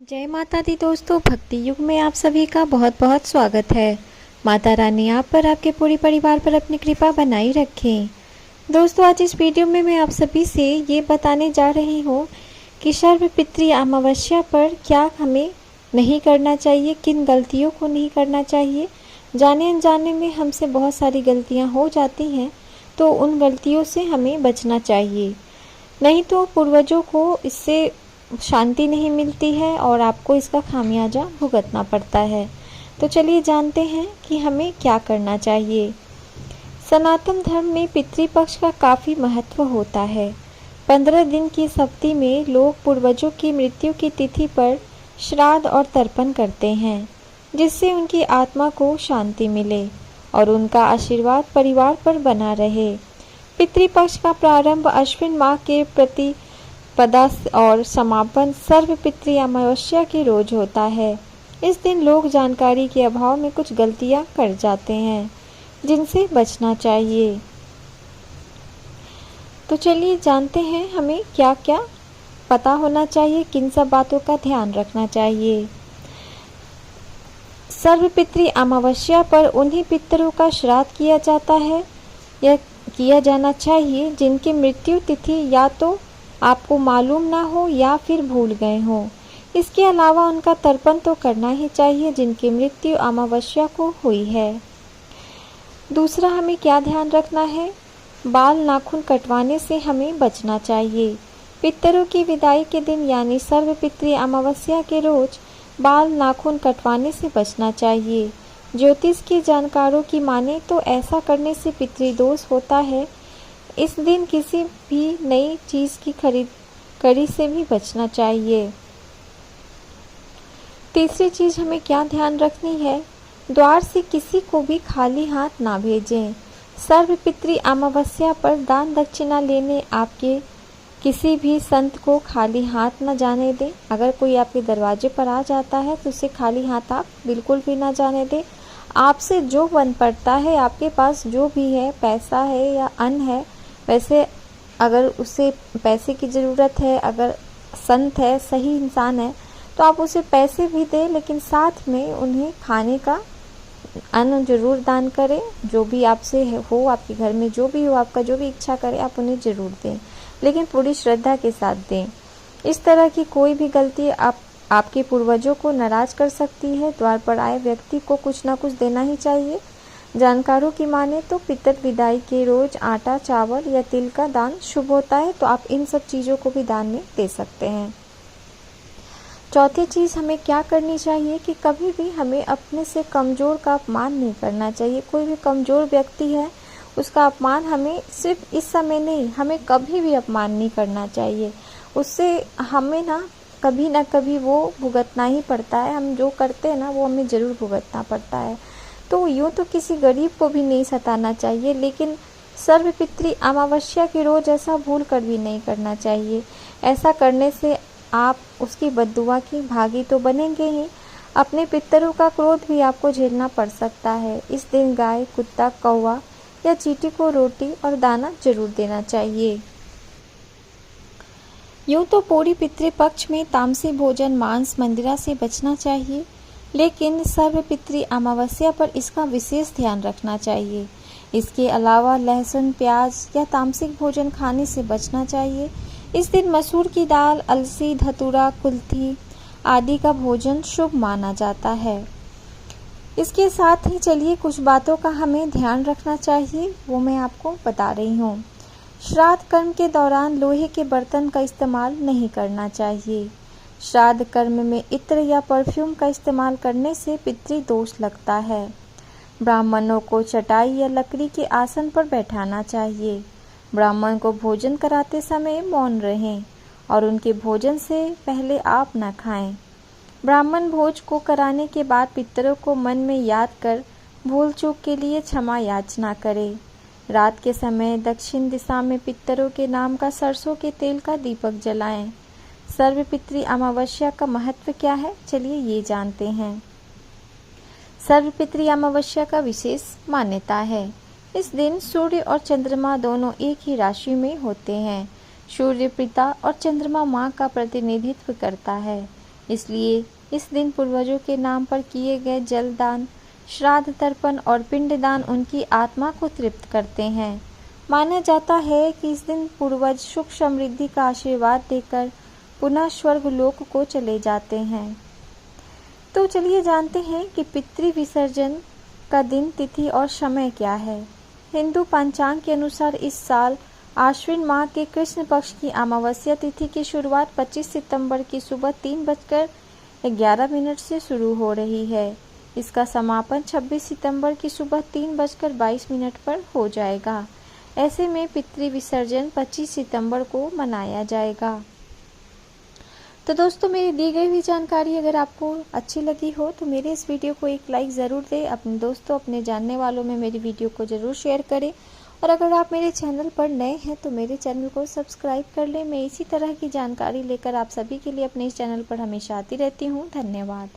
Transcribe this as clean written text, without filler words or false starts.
जय माता दी दोस्तों, भक्ति युग में आप सभी का बहुत बहुत स्वागत है। माता रानी आप पर, आपके पूरे परिवार पर अपनी कृपा बनाई रखें। दोस्तों, आज इस वीडियो में मैं आप सभी से ये बताने जा रही हूँ कि सर्वपितृ अमावस्या पर क्या हमें नहीं करना चाहिए, किन गलतियों को नहीं करना चाहिए। जाने अनजाने में हमसे बहुत सारी गलतियाँ हो जाती हैं, तो उन गलतियों से हमें बचना चाहिए, नहीं तो पूर्वजों को इससे शांति नहीं मिलती है और आपको इसका खामियाजा भुगतना पड़ता है। तो चलिए जानते हैं कि हमें क्या करना चाहिए। सनातन धर्म में पितृपक्ष का काफ़ी महत्व होता है। 15 दिन की इस अवधि में लोग पूर्वजों की मृत्यु की तिथि पर श्राद्ध और तर्पण करते हैं, जिससे उनकी आत्मा को शांति मिले और उनका आशीर्वाद परिवार पर बना रहे। पितृपक्ष का प्रारंभ अश्विन माह के प्रतिपदा और समापन सर्वपितृ अमावस्या के रोज होता है। इस दिन लोग जानकारी के अभाव में कुछ गलतियां कर जाते हैं, जिनसे बचना चाहिए। तो चलिए जानते हैं हमें क्या क्या पता होना चाहिए, किन सब बातों का ध्यान रखना चाहिए। सर्वपितृ अमावस्या पर उन्हीं पितरों का श्राद्ध किया जाता है या किया जाना चाहिए जिनकी मृत्यु तिथि या तो आपको मालूम ना हो या फिर भूल गए हो। इसके अलावा उनका तर्पण तो करना ही चाहिए जिनकी मृत्यु अमावस्या को हुई है। दूसरा हमें क्या ध्यान रखना है, बाल नाखून कटवाने से हमें बचना चाहिए। पितरों की विदाई के दिन यानी सर्वपितृ अमावस्या के रोज बाल नाखून कटवाने से बचना चाहिए। ज्योतिष के जानकारों की माने तो ऐसा करने से पितृदोष होता है। इस दिन किसी भी नई चीज की खरीदारी से भी बचना चाहिए। तीसरी चीज हमें क्या ध्यान रखनी है, द्वार से किसी को भी खाली हाथ ना भेजें। सर्वपितृ अमावस्या पर दान दक्षिणा लेने आपके किसी भी संत को खाली हाथ न जाने दें। अगर कोई आपके दरवाजे पर आ जाता है तो उसे खाली हाथ आप बिल्कुल भी ना जाने दें। आपसे जो बन पड़ता है, आपके पास जो भी है, पैसा है या अन्न है, वैसे अगर उसे पैसे की ज़रूरत है, अगर संत है, सही इंसान है, तो आप उसे पैसे भी दें, लेकिन साथ में उन्हें खाने का अन्न जरूर दान करें। जो भी आपसे हो, आपके घर में जो भी हो, आपका जो भी इच्छा करे, आप उन्हें जरूर दें, लेकिन पूरी श्रद्धा के साथ दें। इस तरह की कोई भी गलती आपके पूर्वजों को नाराज कर सकती है। द्वार पर आए व्यक्ति को कुछ ना कुछ देना ही चाहिए। जानकारों की माने तो पितर विदाई के रोज आटा, चावल या तिल का दान शुभ होता है, तो आप इन सब चीज़ों को भी दान में दे सकते हैं। चौथी चीज़ हमें क्या करनी चाहिए कि कभी भी हमें अपने से कमज़ोर का अपमान नहीं करना चाहिए। कोई भी कमज़ोर व्यक्ति है, उसका अपमान हमें सिर्फ इस समय नहीं, हमें कभी भी अपमान नहीं करना चाहिए। उससे हमें ना कभी वो भुगतना ही पड़ता है। हम जो करते हैं ना, वो हमें ज़रूर भुगतना पड़ता है। तो यूँ तो किसी गरीब को भी नहीं सताना चाहिए, लेकिन सर्वपितृ अमावस्या के रोज़ ऐसा भूल कर भी नहीं करना चाहिए। ऐसा करने से आप उसकी बद्दुआ की भागी तो बनेंगे ही, अपने पितरों का क्रोध भी आपको झेलना पड़ सकता है। इस दिन गाय, कुत्ता, कौवा या चींटी को रोटी और दाना जरूर देना चाहिए। यूँ तो पूरी पितृपक्ष में तामसी भोजन, मांस, मंदिरा से बचना चाहिए, लेकिन सर्वपितृ अमावस्या पर इसका विशेष ध्यान रखना चाहिए। इसके अलावा लहसुन, प्याज या तामसिक भोजन खाने से बचना चाहिए। इस दिन मसूर की दाल, अलसी, धतूरा, कुल्थी आदि का भोजन शुभ माना जाता है। इसके साथ ही चलिए कुछ बातों का हमें ध्यान रखना चाहिए, वो मैं आपको बता रही हूँ। श्राद्ध कर्म के दौरान लोहे के बर्तन का इस्तेमाल नहीं करना चाहिए। श्राद्ध कर्म में इत्र या परफ्यूम का इस्तेमाल करने से पितृदोष लगता है। ब्राह्मणों को चटाई या लकड़ी के आसन पर बैठाना चाहिए। ब्राह्मण को भोजन कराते समय मौन रहें और उनके भोजन से पहले आप न खाएं। ब्राह्मण भोज को कराने के बाद पितरों को मन में याद कर भूल चूक के लिए क्षमा याचना करें। रात के समय दक्षिण दिशा में पितरों के नाम का सरसों के तेल का दीपक जलाएं। सर्वपितृ अमावस्या का महत्व क्या है, चलिए ये जानते हैं। सर्वपितृ अमावस्या का विशेष मान्यता है। इस दिन सूर्य और चंद्रमा दोनों एक ही राशि में होते हैं। सूर्य पिता और चंद्रमा माँ का प्रतिनिधित्व करता है। इसलिए इस दिन पूर्वजों के नाम पर किए गए जलदान, श्राद्ध तर्पण और पिंडदान उनकी आत्मा को तृप्त करते हैं। माना जाता है कि इस दिन पूर्वज सुख समृद्धि का आशीर्वाद देकर पुनः स्वर्ग लोक को चले जाते हैं। तो चलिए जानते हैं कि पितृ विसर्जन का दिन, तिथि और समय क्या है। हिंदू पंचांग के अनुसार इस साल आश्विन माह के कृष्ण पक्ष की अमावस्या तिथि की शुरुआत 25 सितंबर की सुबह 3:11 से शुरू हो रही है। इसका समापन 26 सितंबर की सुबह 3:22 पर हो जाएगा। ऐसे में पितृ विसर्जन 25 सितंबर को मनाया जाएगा। तो दोस्तों, मेरी दी गई हुई जानकारी अगर आपको अच्छी लगी हो तो मेरे इस वीडियो को एक लाइक ज़रूर दें। अपने दोस्तों, अपने जानने वालों में मेरी वीडियो को ज़रूर शेयर करें। और अगर आप मेरे चैनल पर नए हैं तो मेरे चैनल को सब्सक्राइब कर लें। मैं इसी तरह की जानकारी लेकर आप सभी के लिए अपने इस चैनल पर हमेशा आती रहती हूँ। धन्यवाद।